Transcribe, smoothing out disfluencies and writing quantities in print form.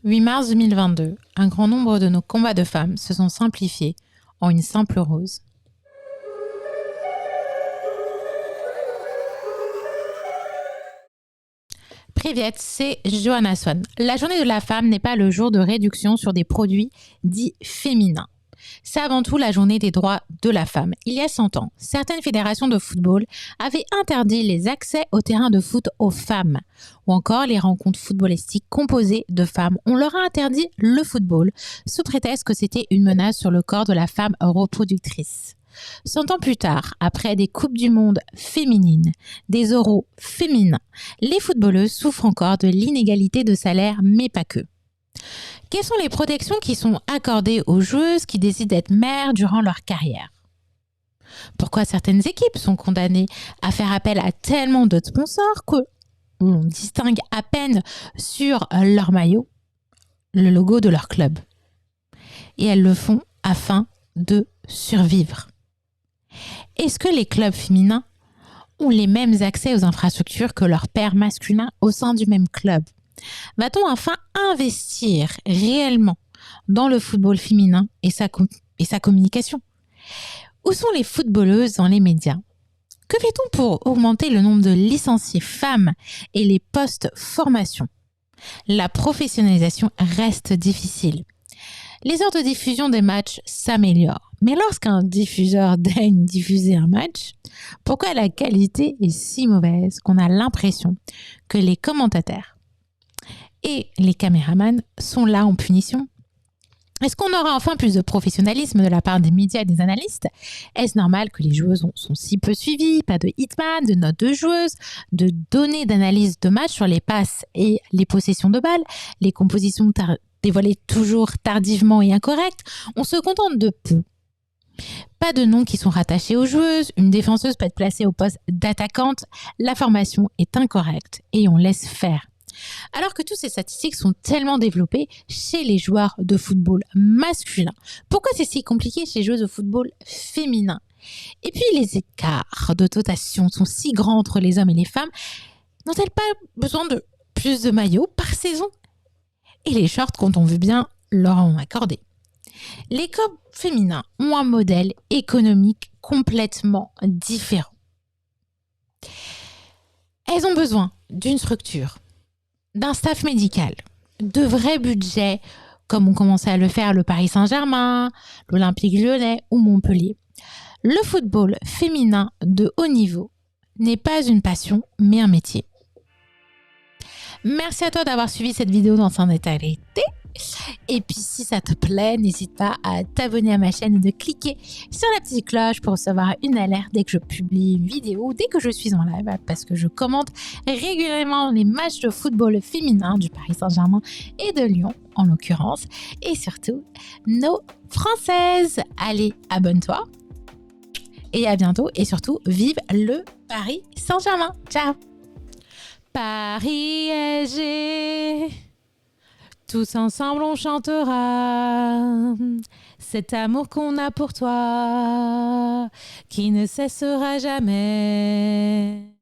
8 mars 2022, un grand nombre de nos combats de femmes se sont simplifiés en une simple rose. Privet, c'est Johanna Swan. La journée de la femme n'est pas le jour de réduction sur des produits dits féminins. C'est avant tout la journée des droits de la femme. Il y a 100 ans, certaines fédérations de football avaient interdit les accès au terrain de foot aux femmes. Ou encore les rencontres footballistiques composées de femmes. On leur a interdit le football, sous prétexte que c'était une menace sur le corps de la femme reproductrice. 100 ans plus tard, après des Coupes du Monde féminines, des Euros féminins, les footballeuses souffrent encore de l'inégalité de salaire, mais pas que. Quelles sont les protections qui sont accordées aux joueuses qui décident d'être mères durant leur carrière? Pourquoi certaines équipes sont condamnées à faire appel à tellement d'autres sponsors que l'on distingue à peine sur leur maillot le logo de leur club? Et elles le font afin de survivre. Est-ce que les clubs féminins ont les mêmes accès aux infrastructures que leurs pairs masculins au sein du même club? Va-t-on enfin investir réellement dans le football féminin et sa communication? Où sont les footballeuses dans les médias? Que fait-on pour augmenter le nombre de licenciées femmes et les postes formation? La professionnalisation reste difficile. Les heures de diffusion des matchs s'améliorent. Mais lorsqu'un diffuseur daigne diffuser un match, pourquoi la qualité est si mauvaise qu'on a l'impression que les commentateurs et les caméramans sont là en punition? Est-ce qu'on aura enfin plus de professionnalisme de la part des médias et des analystes? Est-ce normal que les joueuses sont si peu suivies? Pas de hitman, de notes de joueuses, de données d'analyse de match sur les passes et les possessions de balles, les compositions dévoilées toujours tardivement et incorrectes. On se contente de peu. Pas de noms qui sont rattachés aux joueuses, une défenseuse peut être placée au poste d'attaquante, la formation est incorrecte et on laisse faire. Alors que toutes ces statistiques sont tellement développées chez les joueurs de football masculin, pourquoi c'est si compliqué chez les joueuses de football féminin? Et puis les écarts de dotation sont si grands entre les hommes et les femmes, n'ont-elles pas besoin de plus de maillots par saison? Et les shorts quand on veut bien leur en accorder. Les clubs féminins ont un modèle économique complètement différent. Elles ont besoin d'une structure, d'un staff médical, de vrais budgets, comme ont commencé à le faire le Paris Saint-Germain, l'Olympique Lyonnais ou Montpellier. Le football féminin de haut niveau n'est pas une passion, mais un métier. Merci à toi d'avoir suivi cette vidéo dans son intégrité. Et puis si ça te plaît, n'hésite pas à t'abonner à ma chaîne et de cliquer sur la petite cloche pour recevoir une alerte dès que je publie une vidéo, dès que je suis en live, parce que je commente régulièrement les matchs de football féminin du Paris Saint-Germain et de Lyon en l'occurrence, et surtout nos Françaises. Allez, abonne-toi et à bientôt, et surtout vive le Paris Saint-Germain. Ciao. Paris SG, tous ensemble on chantera cet amour qu'on a pour toi, qui ne cessera jamais.